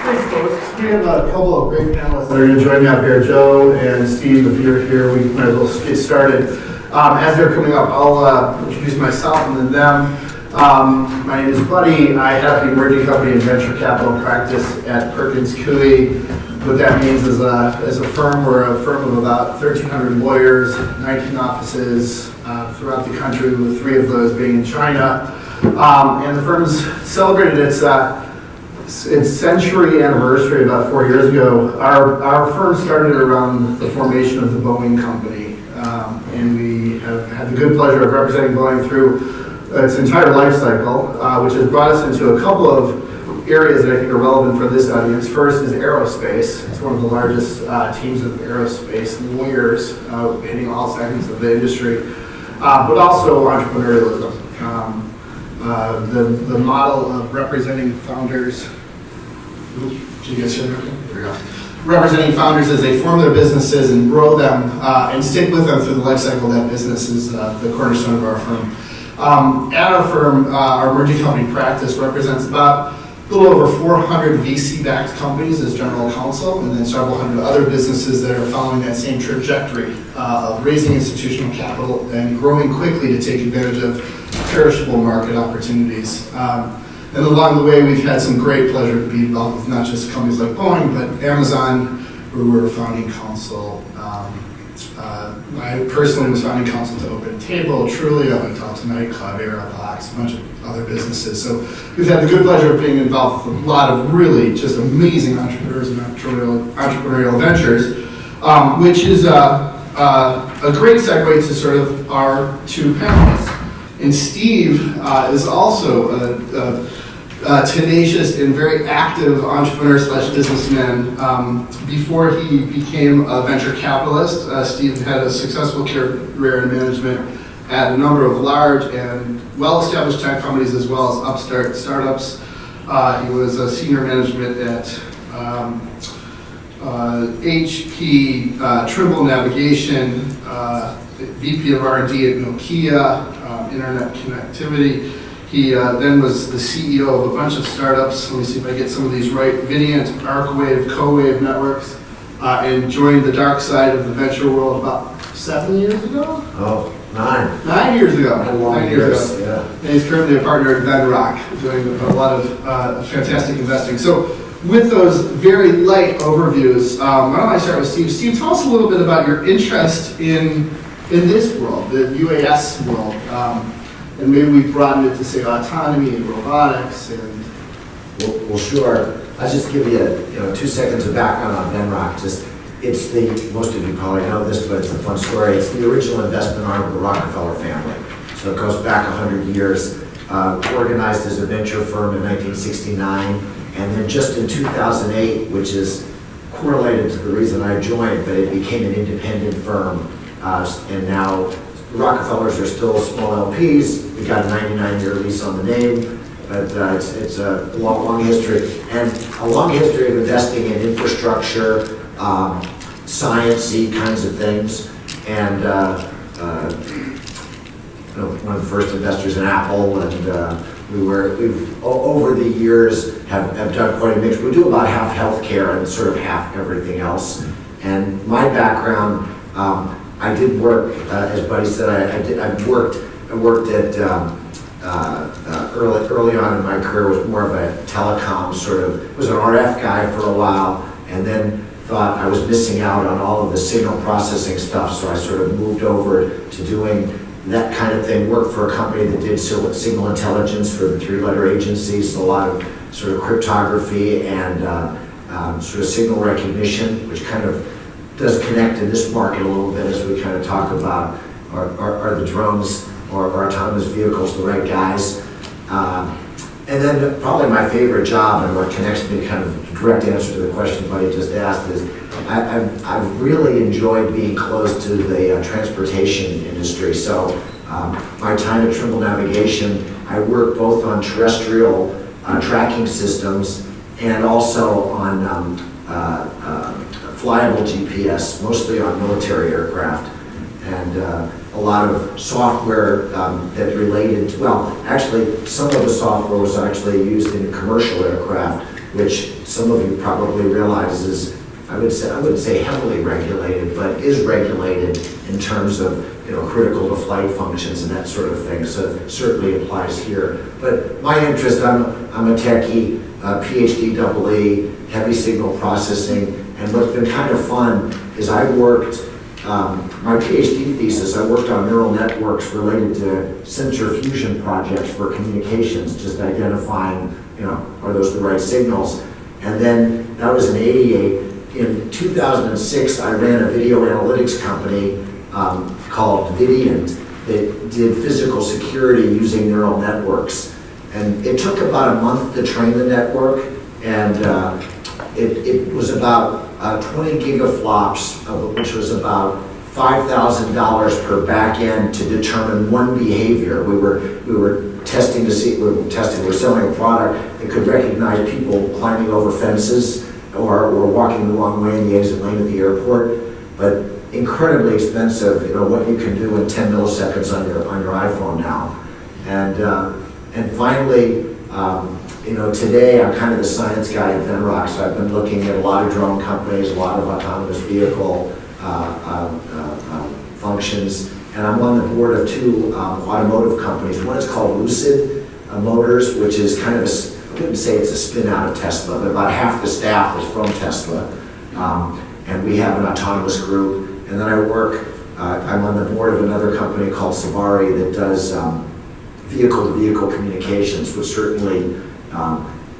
Thanks, folks. We have a couple of great panelists that are going to join me up here. Joe and Steve, if you're here, we might as well get started. As they're coming up, I'll introduce myself and then them. My name is Buddy. I have the emerging company and venture capital practice at Perkins Coie. What that means is as a firm, we're a firm of about 1,300 lawyers, 19 offices throughout the country, with 3 of those being in China. And the firm's celebrated its century anniversary about 4 years ago. Our firm started around the formation of the Boeing company, and we have had the good pleasure of representing Boeing through its entire life cycle, which has brought us into a couple of areas that I think are relevant for this audience. First is aerospace. It's one of the largest teams of aerospace lawyers hitting all segments of the industry, but also entrepreneurialism. The model of representing founders. Did you guys hear that? There we go. Representing founders as they form their businesses and grow them and stick with them through the life cycle of that business is the cornerstone of our firm. At our firm, our emerging company practice represents about a little over 400 VC-backed companies as general counsel, and then several hundred other businesses that are following that same trajectory of raising institutional capital and growing quickly to take advantage of perishable market opportunities. And along the way, we've had some great pleasure to be involved with not just companies like Boeing, but Amazon, where we're founding counsel. I personally was founding counsel to Open Table, Trulia, Hotel Tonight, Club Aerobox, a bunch of other businesses. So we've had the good pleasure of being involved with a lot of really just amazing entrepreneurs and entrepreneurial ventures, which is a great segue to sort of our 2 panelists. And Steve is also a tenacious and very active entrepreneur / businessman. Before he became a venture capitalist, Steve had a successful career in management at a number of large and well-established tech companies as well as upstart startups. He was a senior management at HP, Trimble Navigation, VP of R&D at Nokia, Internet Connectivity. He then was the CEO of a bunch of startups. Let me see if I get some of these right. Vinient, Arcwave, CoWave Networks, and joined the dark side of the venture world about 7 years ago? Oh, 9. 9 years ago. 9 years ago. Yeah. And he's currently a partner at Venrock, doing a lot of fantastic investing. So with those very light overviews, why don't I start with Steve? Steve, tell us a little bit about your interest in this world, the UAS world. And maybe we broaden it to say autonomy and robotics and. Well, sure. I'll just give you 2 seconds of background on Venrock. Most of you probably know this, but it's a fun story. It's the original investment arm of the Rockefeller family. So it goes back 100 years. Organized as a venture firm in 1969, and then just in 2008, which is correlated to the reason I joined, but it became an independent firm, and now the Rockefellers are still small LPs. We've got a 99-year lease on the name, but it's a long history. And a long history of investing in infrastructure, science-y kinds of things. And one of the first investors in Apple, and we've over the years have done quite a mix. We do about half healthcare and sort of half everything else. And my background, I did work, as Buddy said, I worked at early on in my career was more of a telecom was an RF guy for a while, and then thought I was missing out on all of the signal processing stuff, so I sort of moved over to doing that kind of thing. Worked for a company that did signal intelligence for the 3-letter agencies, so a lot of sort of cryptography and sort of signal recognition, which kind of does connect in this market a little bit as we kind of talk about are the drones or autonomous vehicles the right guys. And then probably my favorite job, and what connects me, kind of direct answer to the question Buddy just asked, is I've really enjoyed being close to the transportation industry. So my time at Trimble Navigation, I worked both on terrestrial tracking systems and also on flyable GPS, mostly on military aircraft, and a lot of software that related to, well, actually some of the software was actually used in commercial aircraft, which some of you probably realize is, I wouldn't say heavily regulated, but is regulated in terms of, critical to flight functions and that sort of thing. So it certainly applies here. But my interest, I'm a techie, PhD EE, heavy signal processing, and what's been kind of fun is I worked, my PhD thesis, I worked on neural networks related to sensor fusion projects for communications, just identifying, are those the right signals? And then that was in '88. In 2006, I ran a video analytics company called Vidiant that did physical security using neural networks. And it took about a month to train the network, and it was about 20 gigaflops, which was about $5,000 per back end to determine one behavior. We were testing to see, we were selling a product that could recognize people climbing over fences or walking the wrong way in the exit lane at the airport, but incredibly expensive, what you can do in 10 milliseconds on your iPhone now. And finally, today I'm kind of the science guy at Venrock, so I've been looking at a lot of drone companies, a lot of autonomous vehicle functions, and I'm on the board of two automotive companies. One is called Lucid Motors, which is kind of I wouldn't say it's a spin out of Tesla, but about half the staff is from Tesla. And we have an autonomous group. And then I'm on the board of another company called Savari that does vehicle-to-vehicle communications, which certainly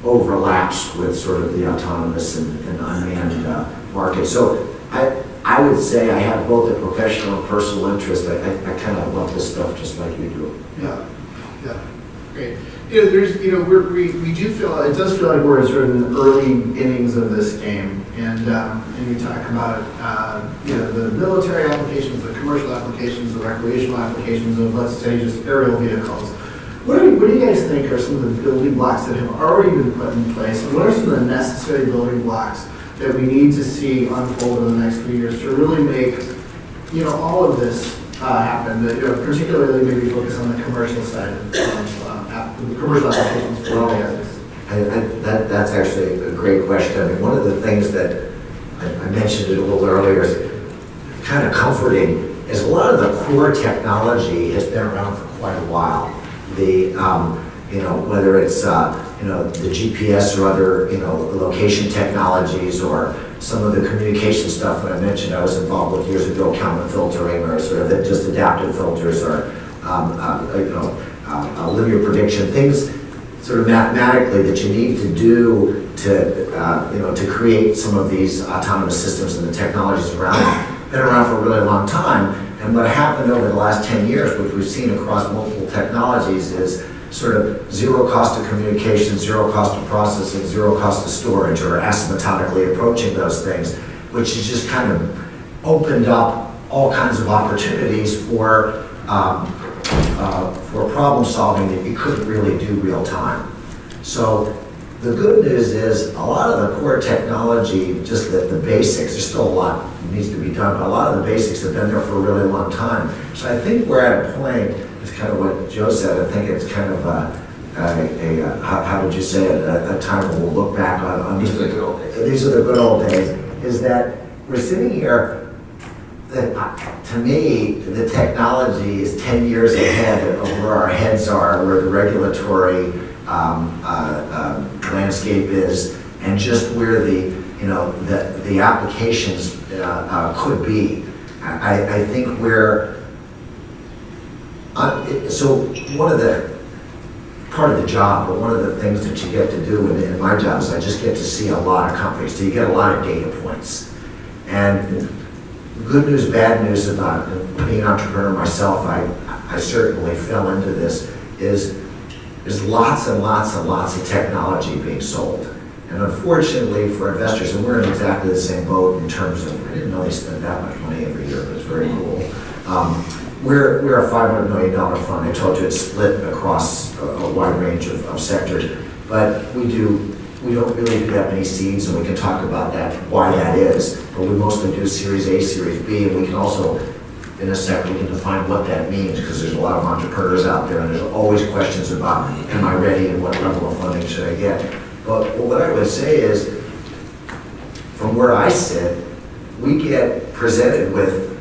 overlaps with sort of the autonomous and unmanned market. So I would say I have both a professional and personal interest. I kind of love this stuff just like you do. Yeah, great. There's, we do feel, it does feel like we're sort of in the early innings of this game, and you talk about, the military applications, the commercial applications, the recreational applications of, let's say, just aerial vehicles. What do you guys think are some of the building blocks that have already been put in place, and what are some of the necessary building blocks that we need to see unfold in the next few years to really make, all of this happen, particularly maybe focus on the commercial side of the commercial applications for that's actually a great question. I mean, one of the things that I mentioned it a little earlier is kind of comforting is a lot of the core technology has been around for quite a while. Whether it's the GPS or other location technologies or some of the communication stuff that I mentioned I was involved with years ago, counter filtering or sort of just adaptive filters or linear prediction, things sort of mathematically that you need to do to create some of these autonomous systems and the technologies around them, been around for a really long time. And what happened over the last 10 years, which we've seen across multiple technologies, is sort of zero cost of communication, zero cost of processing, zero cost of storage, or asymptotically approaching those things, which has just kind of opened up all kinds of opportunities for problem solving that you couldn't really do real time. So the good news is a lot of the core technology, just the basics, there's still a lot that needs to be done, but a lot of the basics have been there for a really long time. So I think we're at a point, it's kind of what Joe said, I think it's kind of how did you say it, a time when we'll look back on these are the good old days. These are the good old days, is that we're sitting here, that, to me, the technology is 10 years ahead of where our heads are, where the regulatory landscape is, and just where the applications could be. I think we're so one of the part of the job, but one of the things that you get to do in my job is I just get to see a lot of companies. So you get a lot of data points, and good news, bad news about being an entrepreneur myself, I certainly fell into this, is there's lots and lots and lots of technology being sold. And unfortunately for investors, and we're in exactly the same boat in terms of, I didn't know they spend that much money every year, but it's very cool. We're a $500 million fund. I told you it's split across a wide range of sectors, but we don't really do that many seeds, and we can talk about that, why that is. But we mostly do Series A, Series B, and we can also, in a second, we can define what that means, because there's a lot of entrepreneurs out there, and there's always questions about, am I ready, and what level of funding should I get? But what I would say is, from where I sit, we get presented with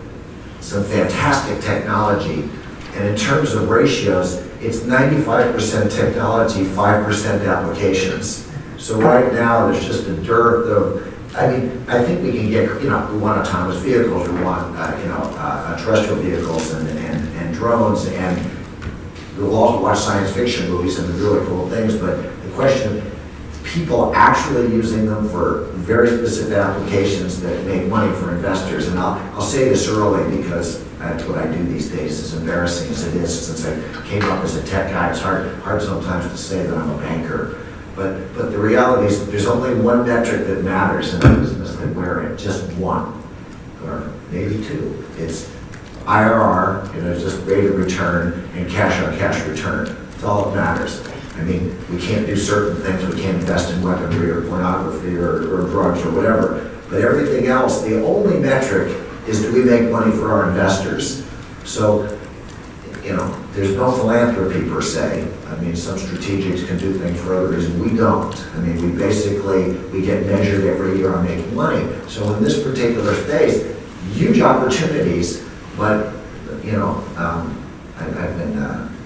some fantastic technology, and in terms of ratios, it's 95% technology, 5% applications. So right now, there's just a dearth of, I think we can get, we want autonomous vehicles, we want, terrestrial vehicles and drones, and we'll all watch science fiction movies and the really cool things, but the question, people actually using them for very specific applications that make money for investors. And I'll say this early because that's what I do these days, as embarrassing as it is, since I came up as a tech guy. It's hard sometimes to say that I'm a banker. But the reality is there's only one metric that matters in the business that we're in, just one, or maybe two. It's IRR, just rate of return, and cash on cash return. That's all that matters. We can't do certain things. We can't invest in weaponry or pornography or drugs or whatever. But everything else, the only metric is, do we make money for our investors? So, there's no philanthropy per se. Some strategics can do things for others, and we don't. We get measured every year on making money. So in this particular space, huge opportunities, but, I've been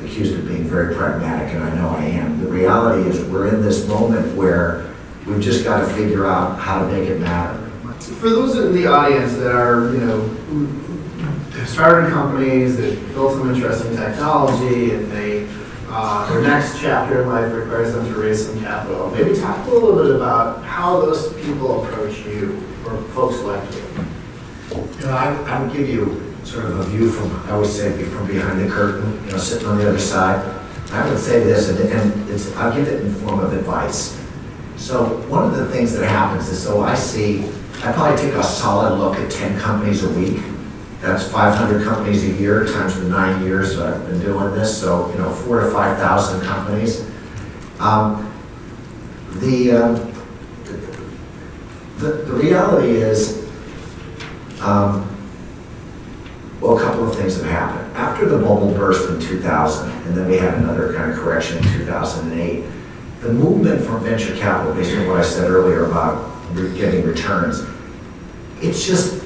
accused of being very pragmatic, and I know I am. The reality is we're in this moment where we've just got to figure out how to make it matter. For those in the audience that are, have started companies, they've built some interesting technology, and their next chapter in life requires them to raise some capital, maybe talk a little bit about how those people approach you, or folks like you. I would give you sort of a view from, I always say, from behind the curtain, sitting on the other side. I would say this, and I'll give it in form of advice. So one of the things that happens is, I probably take a solid look at 10 companies a week. That's 500 companies a year times the 9 years that I've been doing this. So, 4,000 to 5,000 companies. The reality is, a couple of things have happened. After the bubble burst in 2000, and then we had another kind of correction in 2008, the movement from venture capital, based on what I said earlier about getting returns, it's just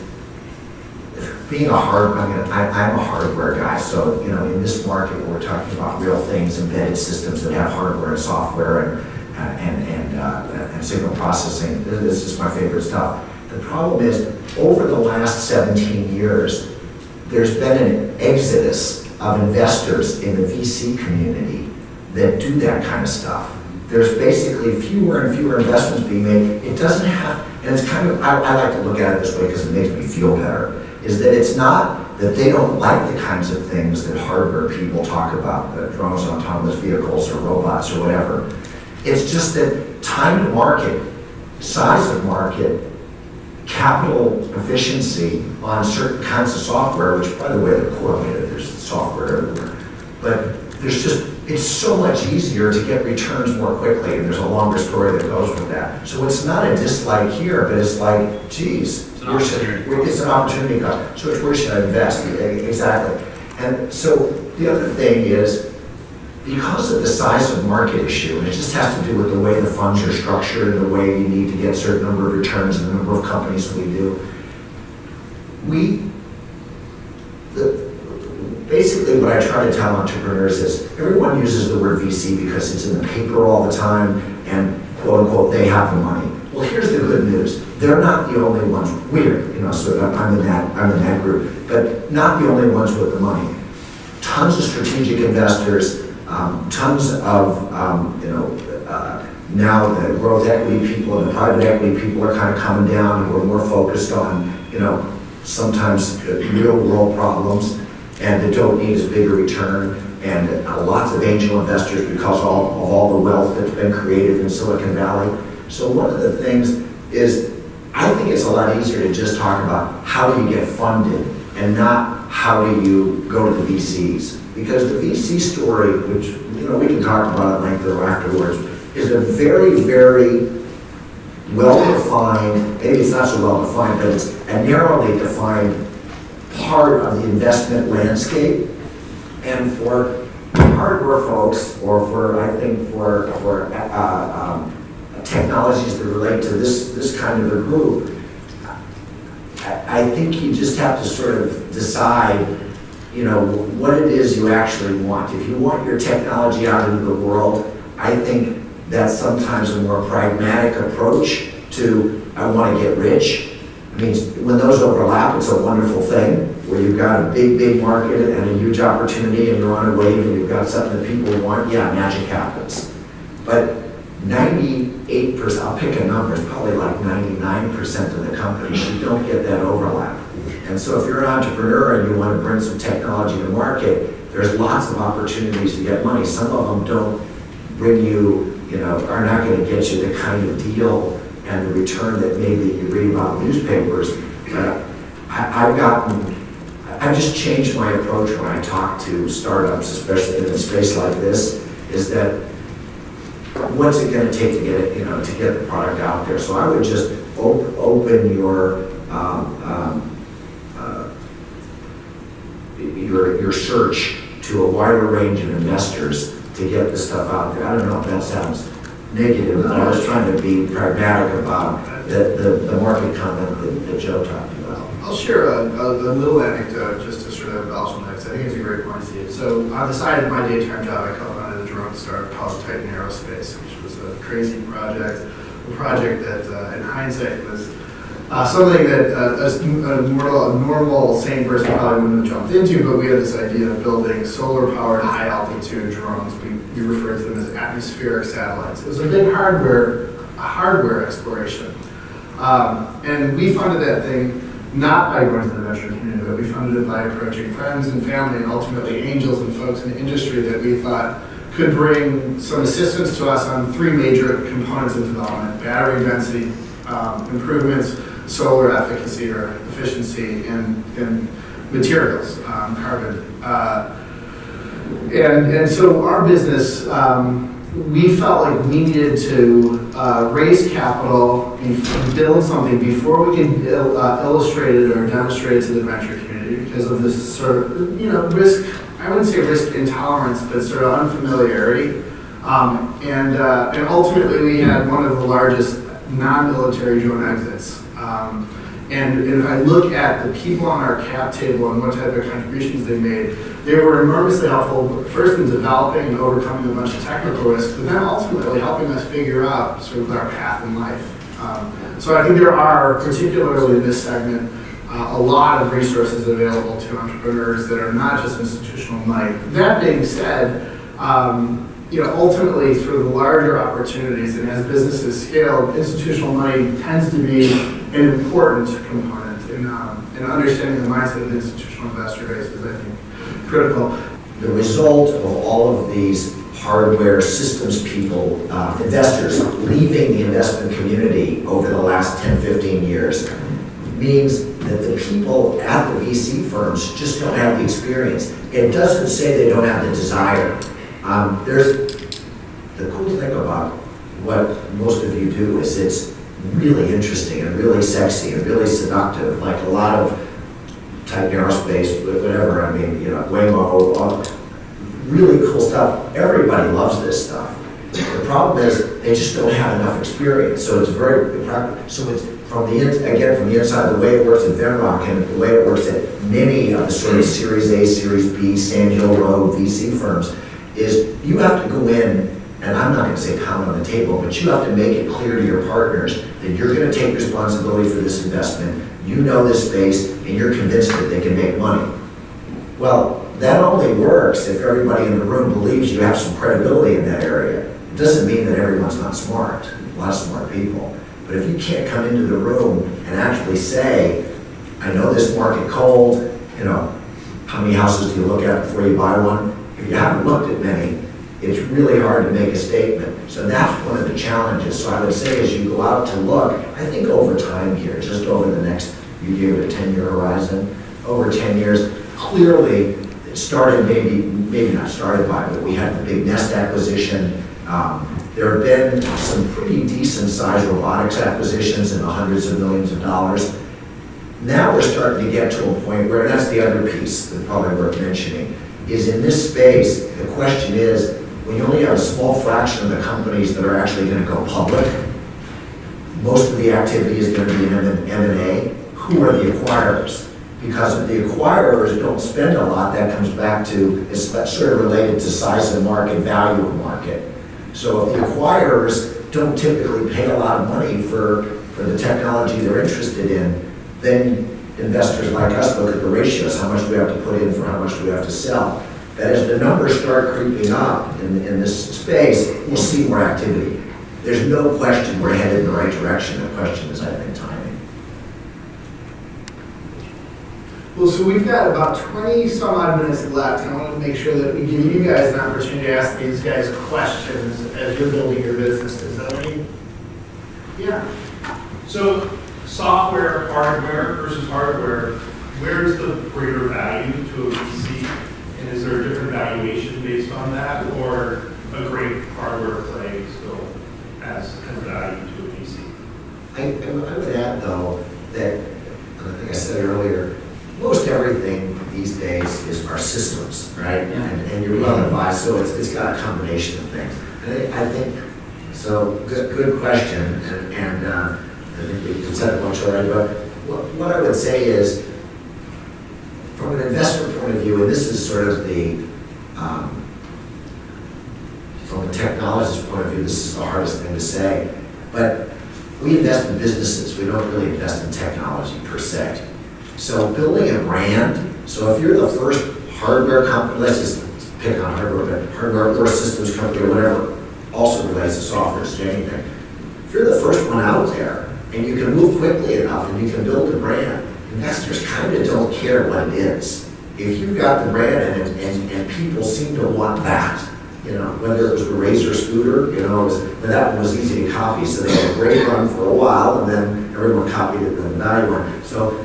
being I'm a hardware guy, so in this market we're talking about real things, embedded systems that have hardware and software and signal processing. This is my favorite stuff. The problem is, over the last 17 years, there's been an exodus of investors in the VC community that do that kind of stuff. There's basically fewer and fewer investments being made. It doesn't have, and it's kind of, I like to look at it this way because it makes me feel better, is that it's not that they don't like the kinds of things that hardware people talk about, the drones, autonomous vehicles, or robots, or whatever. It's just that time to market, size of market, capital efficiency on certain kinds of software, which, by the way, they're correlated, there's software everywhere, but it's so much easier to get returns more quickly, and there's a longer story that goes with that. So it's not a dislike here, but it's like, geez, it's an opportunity cost. So it's, where should I invest? Exactly. And so the other thing is, because of the size of market issue, and it just has to do with the way the funds are structured and the way you need to get a certain number of returns and the number of companies we do, basically what I try to tell entrepreneurs is, everyone uses the word VC because it's in the paper all the time and quote unquote they have the money. Well, here's the good news. They're not the only ones. So I'm in that group, but not the only ones with the money. Tons of strategic investors, tons of, now the growth equity people and the private equity people are kind of coming down, and we're more focused on, sometimes real world problems, and that don't need as big a return, and lots of angel investors because of all the wealth that's been created in Silicon Valley. So one of the things is, I think it's a lot easier to just talk about how do you get funded and not how do you go to the VCs. Because the VC story, which we can talk about at length afterwards, is a very, very well-defined, maybe it's not so well-defined, but it's a narrowly defined part of the investment landscape. And for hardware folks, or for technologies that relate to this kind of a group. I think you just have to sort of decide, what it is you actually want. If you want your technology out into the world, I think that's sometimes a more pragmatic approach to, I want to get rich. I mean, when those overlap, it's a wonderful thing, where you've got a big market and a huge opportunity and you're on a wave and you've got something that people want, yeah, magic happens. But 98%, I'll pick a number, it's probably like 99% of the companies, you don't get that overlap. And so if you're an entrepreneur and you want to bring some technology to market, there's lots of opportunities to get money. Some of them don't bring you, are not going to get you the kind of deal and the return that maybe you read about in newspapers. But I've just changed my approach when I talk to startups, especially in a space like this, is that what's it going to take to get it, to get the product out there? So I would just open your search to a wider range of investors to get the stuff out there. I don't know if that sounds negative, but I was trying to be pragmatic about the market comment that Joe talked about. I'll share a little anecdote just to sort of embellish on that, because I think it's a great point, Steve. So on the side of my daytime job, I co-founded a drone startup called Titan Aerospace, which was a crazy project, that in hindsight was something that a normal, sane person probably wouldn't have jumped into, but we had this idea of building solar-powered high-altitude drones. We referred to them as atmospheric satellites. It was a big hardware exploration. And we funded that thing not by going to the venture community, but we funded it by approaching friends and family and ultimately angels and folks in the industry that we thought could bring some assistance to us on three major components of development: battery density improvements, solar efficacy or efficiency, and materials, carbon. And so our business, we felt like we needed to raise capital and build something before we could illustrate it or demonstrate it to the venture community because of this sort of, risk, I wouldn't say risk intolerance, but sort of unfamiliarity. And ultimately we had one of the largest non-military drone exits. And if I look at the people on our cap table and what type of contributions they made, they were enormously helpful, first in developing and overcoming a bunch of technical risks, but then ultimately helping us figure out sort of our path in life. So I think there are, particularly in this segment, a lot of resources available to entrepreneurs that are not just institutional money. That being said, ultimately through the larger opportunities and as businesses scale, institutional money tends to be an important component in understanding the mindset of the institutional investor base is, I think, critical. The result of all of these hardware systems people, investors leaving the investment community over the last 10, 15 years means that the people at the VC firms just don't have the experience. It doesn't say they don't have the desire. There's the cool thing about what most of you do is it's really interesting and really sexy and really seductive, like a lot of Titan Aerospace, whatever, Waymo, really cool stuff. Everybody loves this stuff. The problem is they just don't have enough experience, so it's very practical. So it's from the inside, the way it works at Venrock and the way it works at many of the sort of Series A, Series B, Sand Hill Road VC firms, is you have to go in, and I'm not going to say pound on the table, but you have to make it clear to your partners that you're going to take responsibility for this investment, you know this space, and you're convinced that they can make money. Well, that only works if everybody in the room believes you have some credibility in that area. It doesn't mean that everyone's not smart, a lot of smart people. But if you can't come into the room and actually say, I know this market cold, how many houses do you look at before you buy one? If you haven't looked at many, it's really hard to make a statement. So that's one of the challenges. So I would say as you go out to look, I think over time here, just over the next, you give it a 10-year horizon, over 10 years, clearly it started maybe not started by, but we had the big Nest acquisition. There have been some pretty decent sized robotics acquisitions in the hundreds of millions of dollars. Now we're starting to get to a point where, and that's the other piece that's probably worth mentioning, is in this space, the question is, when you only have a small fraction of the companies that are actually going to go public, most of the activity is going to be in M&A. Who are the acquirers? Because if the acquirers don't spend a lot, that comes back to, it's sort of related to size of market, value of market. So if the acquirers don't typically pay a lot of money for the technology they're interested in, then investors like us look at the ratios, how much do we have to put in for how much do we have to sell. That as the numbers start creeping up in this space, we'll see more activity. There's no question we're headed in the right direction. The question is, I think, timing. Well, so we've got about 20 some odd minutes left, and I want to make sure that we give you guys an opportunity to ask these guys questions as you're building your business. Is that right? Yeah. So software, hardware versus hardware, where is the greater value to a VC? And is there a different valuation based on that, or a great hardware play still has value to a VC? I would add, though, that, I think I said earlier, most everything these days is our systems, right? Yeah. And you're well advised, so it's got a combination of things. I think, so good question, and I think we said it much already, but what I would say is, from an investment point of view, and this is sort of the, from a technologist point of view, this is the hardest thing to say, but we invest in businesses, we don't really invest in technology per se. So building a brand, so if you're the first hardware company, let's just pick on hardware, but hardware or systems company or whatever, also relates to software, to anything. If you're the first one out there, and you can move quickly enough and you can build a brand, investors kind of don't care what it is. If you've got the brand and people seem to want that, you know, whether it was the Razor scooter, you know, that one was easy to copy, so they had a great run for a while, and then everyone copied it, the value one. So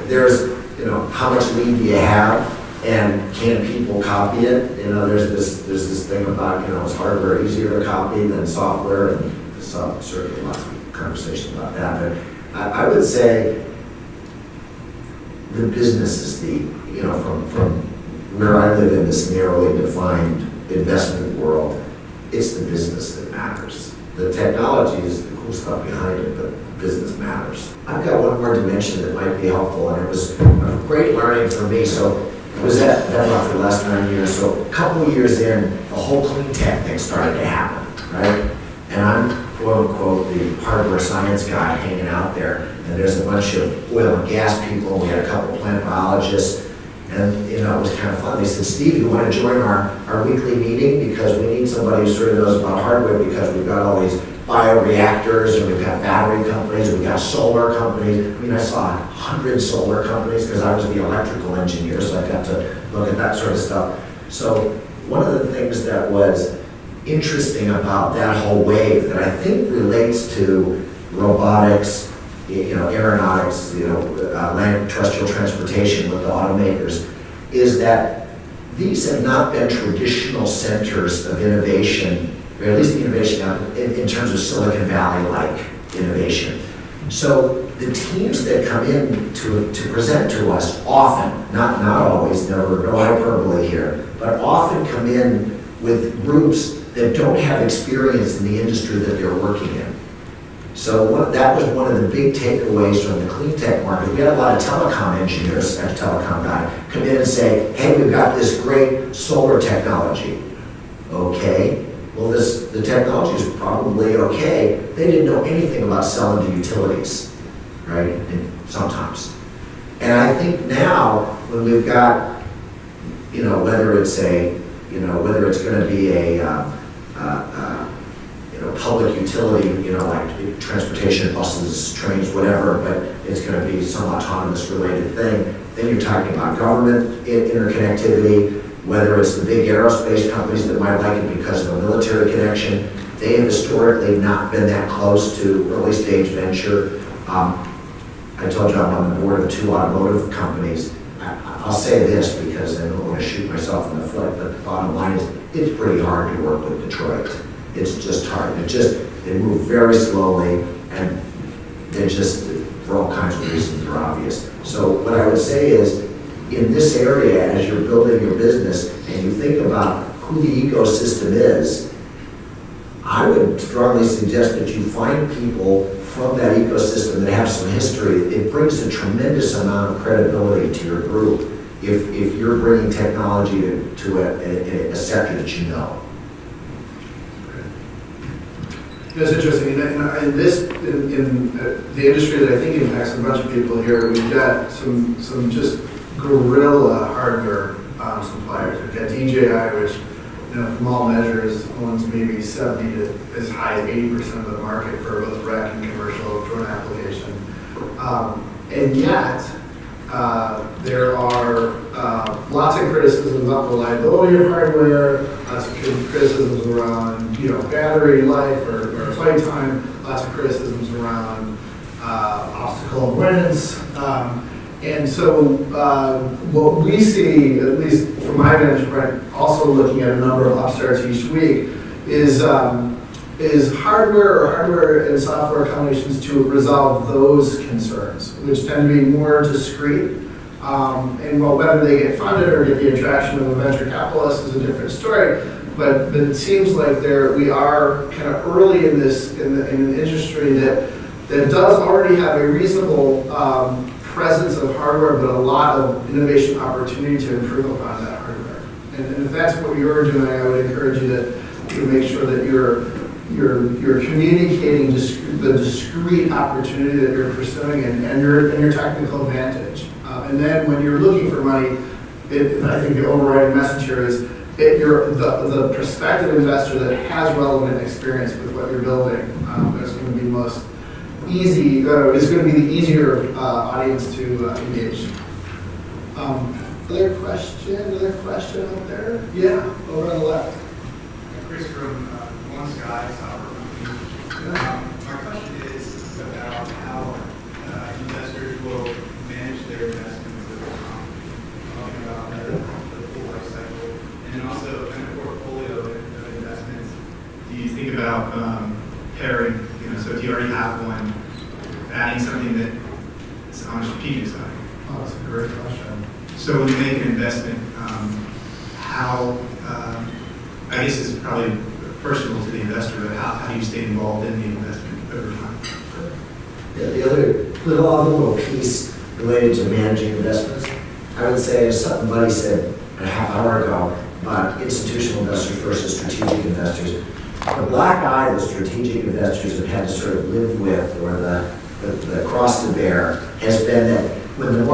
there's, you know, how much lead do you have, and can people copy it? You know, there's this thing about, you know, is hardware easier to copy than software, and there's certainly lots of conversation about that. But I would say the business is the, you know, from where I live in this narrowly defined investment world, it's the business that matters. The technology is the cool stuff behind it, but business matters. I've got one more dimension that might be helpful, and it was a great learning for me. So it was at Venrock for the last 9 years. So a couple of years in, the whole clean tech thing started to happen, right? And I'm, quote unquote, the hardware science guy hanging out there, and there's a bunch of oil and gas people, and we had a couple of plant biologists, and, you know, it was kind of fun. They said, Steve, you want to join our weekly meeting, because we need somebody who sort of knows about hardware, because we've got all these bioreactors, and we've got battery companies, we've got solar companies. I mean, I saw 100 solar companies, because I was the electrical engineer, so I got to look at that sort of stuff. So one of the things that was interesting about that whole wave that I think relates to robotics, you know, aeronautics, you know, land terrestrial transportation with the automakers, is that these have not been traditional centers of innovation, or at least the innovation in terms of Silicon Valley-like innovation. So the teams that come in to present to us often, not always, no hyperbole here, but often come in with groups that don't have experience in the industry that they're working in. So that was one of the big takeaways from the clean tech market. We had a lot of telecom engineers, a telecom guy, come in and say, hey, we've got this great solar technology. Okay, well, the technology is probably okay. They didn't know anything about selling to utilities, right, and sometimes. And I think now, when we've got, you know, whether it's going to be a public utility, you know, like transportation, buses, trains, whatever, but it's going to be some autonomous related thing. Then you're talking about government interconnectivity, whether it's the big aerospace companies that might like it because of a military connection. They have historically not been that close to early stage venture. I told you I'm on the board of 2 automotive companies. I'll say this because I don't want to shoot myself in the foot, but the bottom line is it's pretty hard to work with Detroit. It's just hard. They move very slowly, and they're just, for all kinds of reasons, they're obvious. So what I would say is, in this area, as you're building your business and you think about who the ecosystem is, I would strongly suggest that you find people from that ecosystem that have some history. It brings a tremendous amount of credibility to your group if you're bringing technology to a sector that you know. It's interesting, in the industry that I think impacts a bunch of people here, we've got some just guerrilla hardware suppliers. We've got DJI, which, from all measures, owns maybe 70 to as high as 80% of the market for both rec and commercial drone application. And yet, there are lots of criticisms about the reliability of hardware, lots of criticisms around battery life or flight time, lots of criticisms around obstacle avoidance. And so what we see, at least from my vantage point, also looking at a number of upstarts each week, is hardware or hardware and software combinations to resolve those concerns, which tend to be more discrete. And whether they get funded or get the attraction of a venture capitalist is a different story. But it seems like we are kind of early in an industry that does already have a reasonable presence of hardware, but a lot of innovation opportunity to improve upon that hardware. And if that's what you're doing, I would encourage you to make sure that you're communicating the discrete opportunity that you're pursuing and your technical advantage. And then when you're looking for money, I think the overriding message here is the prospective investor that has relevant experience with what you're building is going to be most easy. It's going to be the easier audience to engage. Other question out there? Yeah, over on the left. Chris from One Sky Software Company. My question is about how investors will manage their investments over time. Talking about the full life cycle, and then also kind of portfolio of investments. Do you think about pairing? So if you already have one, adding something that's on a strategic side. Oh, that's a great question. So when you make an investment, how I guess it's probably personal to the investor, but how do you stay involved in the investment over time? Yeah, the other little piece related to managing investments, I would say, as somebody said a half hour ago, about institutional investors versus strategic investors. The black eye that strategic investors have had to sort of live with, or the cross to bear, has been that when the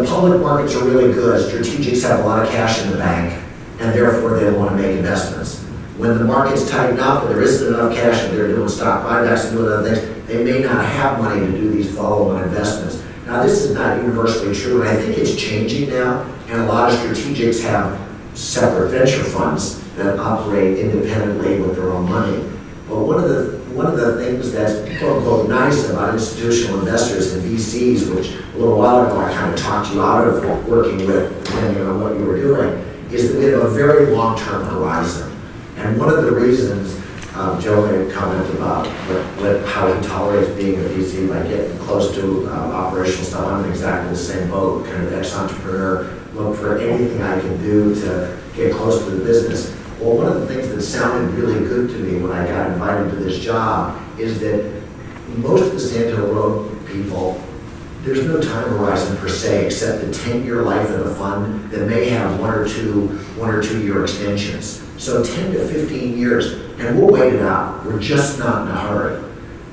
public markets are really good, strategics have a lot of cash in the bank, and therefore they want to make investments. When the markets tighten up and there isn't enough cash and they're doing stock buybacks and doing other things, they may not have money to do these follow-on investments. Now, this is not universally true, and I think it's changing now, and a lot of strategics have separate venture funds that operate independently with their own money. But one of the things that's quote unquote nice about institutional investors and VCs, which a little while ago I kind of talked you out of working with, depending on what you were doing, is that we have a very long-term horizon. And one of the reasons Joe made a comment about how he tolerates being a VC by getting close to operational stuff. I'm in exactly the same boat, kind of ex-entrepreneur, look for anything I can do to get close to the business. Well, one of the things that sounded really good to me when I got invited to this job is that most of the Sand Road people, there's no time horizon per se, except the 10-year life of the fund that may have one or two year extensions. So 10 to 15 years, and we'll wait it out. We're just not in a hurry.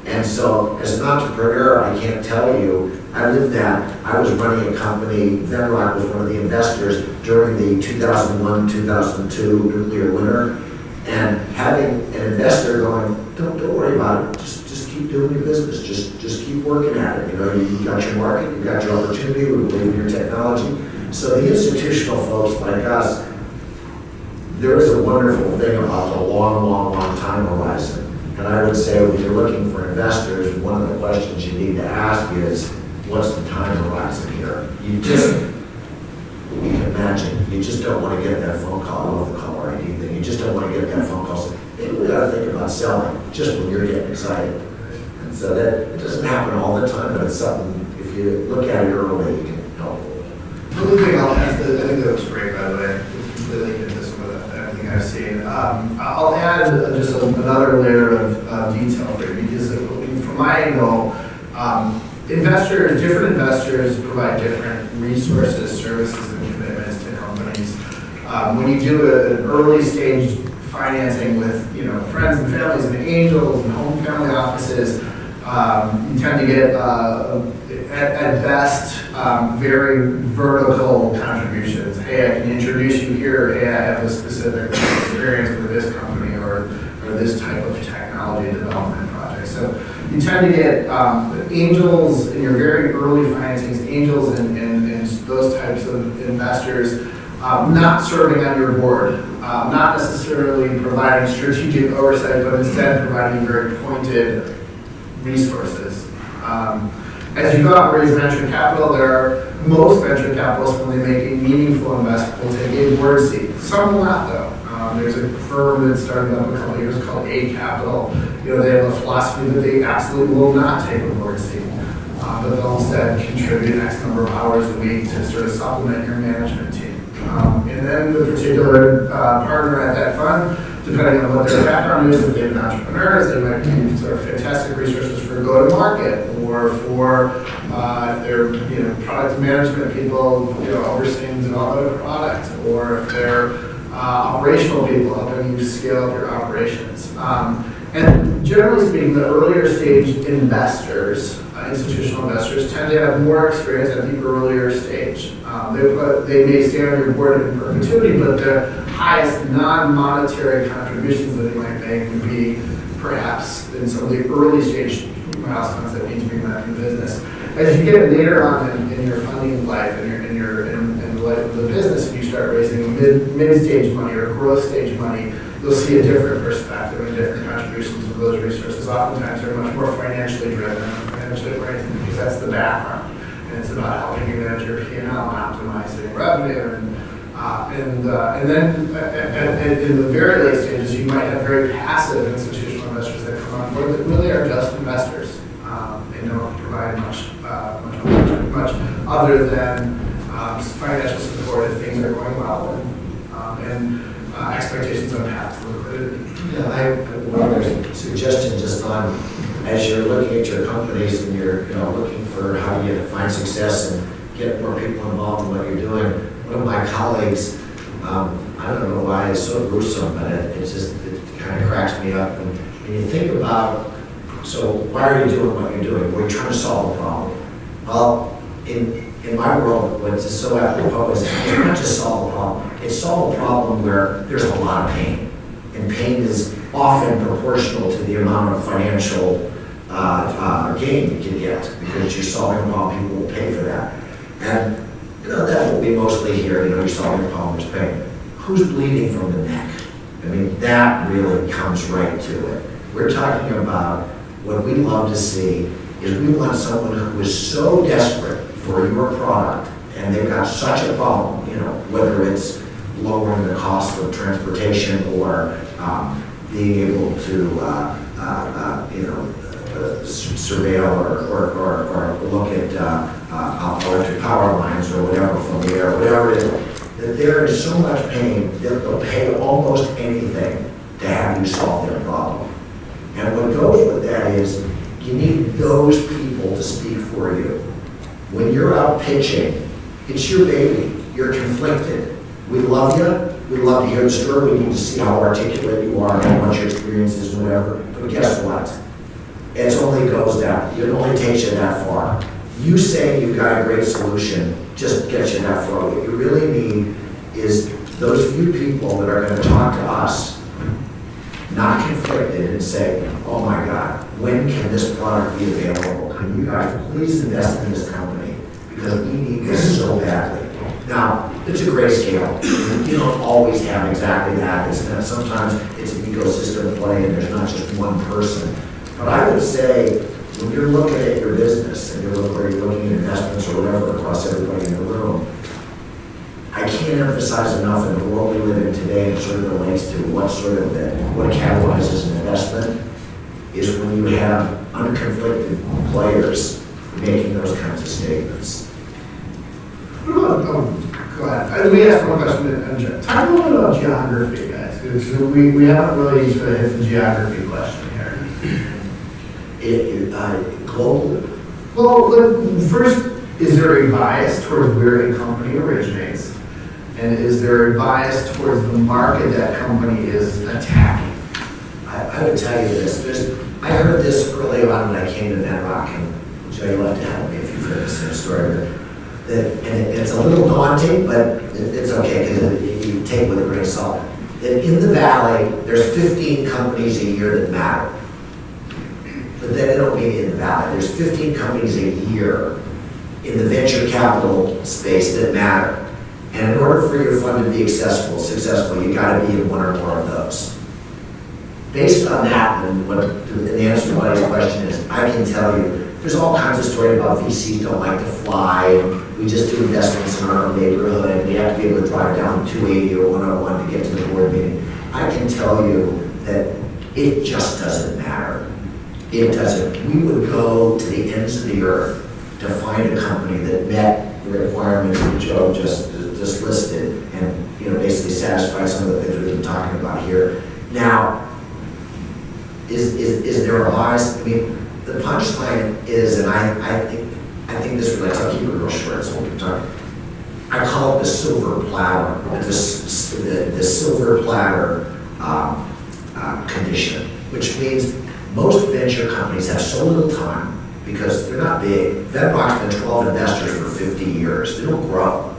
And so as an entrepreneur, I can't tell you, I lived that. I was running a company, Venrock was one of the investors during the 2001-2002 nuclear winter, and having an investor going, don't worry about it, just keep doing your business, just keep working at it. You got your market, you got your opportunity, we believe in your technology. So the institutional folks like us, there is a wonderful thing about the long time horizon. And I would say when you're looking for investors, one of the questions you need to ask is, what's the time horizon here? You can imagine, you just don't want to get that phone call, I love the caller ID thing, you just don't want to get that phone call saying, hey, we got to think about selling, just when you're getting excited. And so that, it doesn't happen all the time, but it's something, if you look at it early, you can help. The only thing I'll ask, I think that was great, by the way, completely consistent with everything I've seen. I'll add just another layer of detail for you, because from my angle, different investors provide different resources, services, and commitments to companies. When you do an early stage financing with friends and families and angels and home family offices, you tend to get at best very vertical contributions. Hey, I can introduce you here. Hey, I have a specific experience with this company or this type of technology development project. So you tend to get angels in your very early financings, angels and those types of investors not serving on your board, not necessarily providing strategic oversight, but instead providing very pointed resources. As you go out and raise venture capital, most venture capitalists, when they make a meaningful investment, will take a board seat. Some will not, though. There's a firm that started up a couple of years called A Capital. They have a philosophy that they absolutely will not take a board seat, but they'll instead contribute X number of hours a week to sort of supplement your management team. And then the particular partner at that fund, depending on what their background is, if they've been entrepreneurs, they might be sort of fantastic resources for go-to-market, or for if they're product management people, overseeing development of product, or if they're operational people helping you scale up your operations. And generally speaking, the earlier stage investors, institutional investors, tend to have more experience at the earlier stage. They may stay on your board in perpetuity, but the highest non-monetary contributions that they might make would be perhaps in some of the early stage milestones that need to be met in the business. As you get later on in your funding life and in the life of the business, and you start raising mid-stage money or growth stage money, you'll see a different perspective and different contributions of those resources. Oftentimes they're much more financially driven and financially oriented, because that's the background. And it's about helping you manage your P&L and optimizing revenue. And then in the very late stages, you might have very passive institutional investors that come on board that really are just investors. They don't provide much other than financial support if things are going well, and expectations on path to liquidity. Yeah, I have one other suggestion just on, as you're looking at your companies and you're looking for how you find success and get more people involved in what you're doing. One of my colleagues, I don't know why it's so gruesome, but it kind of cracks me up. And you think about, so why are you doing what you're doing? Well, you're trying to solve a problem. Well, in my world, what's so apropos is it's not just solve a problem. It's solve a problem where there's a lot of pain. And pain is often proportional to the amount of financial gain you can get, because you're solving a problem, people will pay for that. And that will be mostly here, you're solving a problem, there's pain. Who's bleeding from the neck? I mean, that really comes right to it. We're talking about what we love to see is we want someone who is so desperate for your product, and they've got such a problem, whether it's lowering the cost of transportation or being able to, surveil or look at electric power lines or whatever from the air, whatever it is, that there is so much pain that they'll pay almost anything to have you solve their problem. And what goes with that is you need those people to speak for you. When you're out pitching, it's your baby. You're conflicted. We love you. We love to hear the story. We need to see how articulate you are and what your experience is and whatever. But guess what? It only goes down. It only takes you that far. You saying you've got a great solution just gets you that far. What you really need is those few people that are going to talk to us, not conflicted, and say, oh my God, when can this product be available? Can you guys please invest in this company? Because we need this so badly. Now, it's a grayscale. You don't always have exactly that. Sometimes it's an ecosystem play and there's not just one person. But I would say, when you're looking at your business and you're looking at investments or whatever across everybody in the room, I can't emphasize enough in the world we live in today, and sort of relates to what catalyzes an investment, is when you have unconflicted players making those kinds of statements. Go ahead. Let me ask one question. Talk a little bit about geography, guys. good. So we haven't really sort of hit the geography question here. Global? Well, first, is there a bias towards where a company originates? And is there a bias towards the market that company is attacking? I would tell you this. I heard this early on when I came to Venrock, and Joe, you'll have to help me if you've heard the same story. And it's a little daunting, but it's okay because you take it with a grain of salt. That in the valley, there's 15 companies a year that matter. But then they don't mean in the valley. There's 15 companies a year in the venture capital space that matter. And in order for your fund to be successful, you got to be in one or more of those. Based on that, and the answer to my question is, I can tell you, there's all kinds of stories about VCs don't like to fly. We just do investments in our own neighborhood. We have to be able to drive down 280 or 101 to get to the board meeting. I can tell you that it just doesn't matter. It doesn't. We would go to the ends of the earth to find a company that met the requirements that Joe just listed, and basically satisfied some of the things we've been talking about here. Now, is there a bias? I mean, the punchline is, and I think this relates. I'll keep it real short, so we'll talk. I call it the silver platter, the silver platter condition, which means most venture companies have so little time because they're not big. Venrock's been 12 investors for 50 years. They don't grow.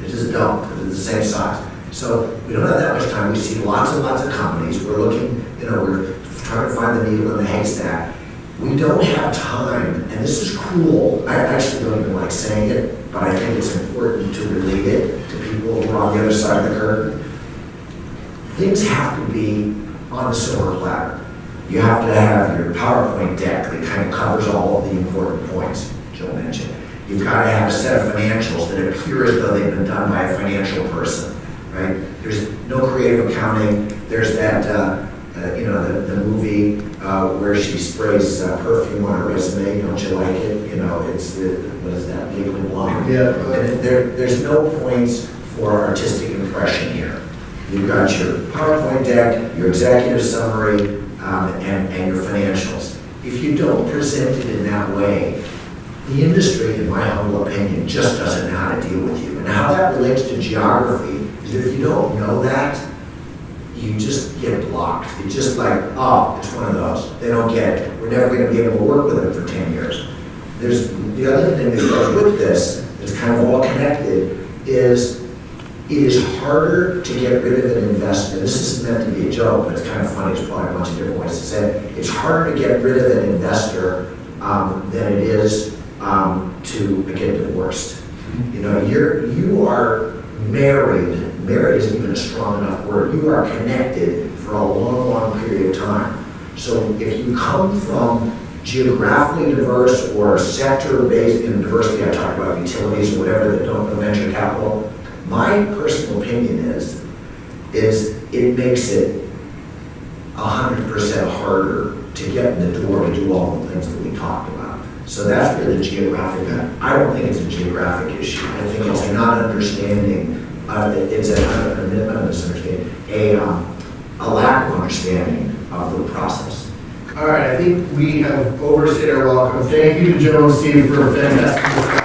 They just don't. They're the same size. So we don't have that much time. We see lots and lots of companies. We're looking, we're trying to find the needle in the haystack. We don't have time, and this is cruel. I actually don't even like saying it, but I think it's important to relate it to people who are on the other side of the curtain. Things have to be on the silver platter. You have to have your PowerPoint deck that kind of covers all of the important points Joe mentioned. You've got to have a set of financials that appear as though they've been done by a financial person, right? There's no creative accounting. There's that, the movie where she sprays perfume on her resume. Don't you like it? It's what is that? Legally Blonde. Yeah. And there's no points for artistic impression here. You've got your PowerPoint deck, your executive summary, and your financials. If you don't present it in that way, the industry, in my humble opinion, just doesn't know how to deal with you. And how that relates to geography is if you don't know that, you just get blocked. It's just like, oh, it's one of those. They don't get it. We're never going to be able to work with them for 10 years. There's the other thing that goes with this, that's kind of all connected, is it is harder to get rid of an investment. This isn't meant to be a joke, but it's kind of funny. There's probably a bunch of different ways to say it. It's harder to get rid of an investor than it is to get divorced. You are married. Married isn't even a strong enough word. You are connected for a long, long period of time. So if you come from geographically diverse or sector-based diversity, I talk about utilities or whatever that don't know venture capital, my personal opinion is it makes it 100% harder to get in the door to do all the things that we talked about. So that's really the geographic. I don't think it's a geographic issue. I think it's a non-understanding. It's a misunderstanding, a lack of understanding of the process. All right, I think we have overstayed our welcome. Thank you to Joe and Steve for a fantastic discussion.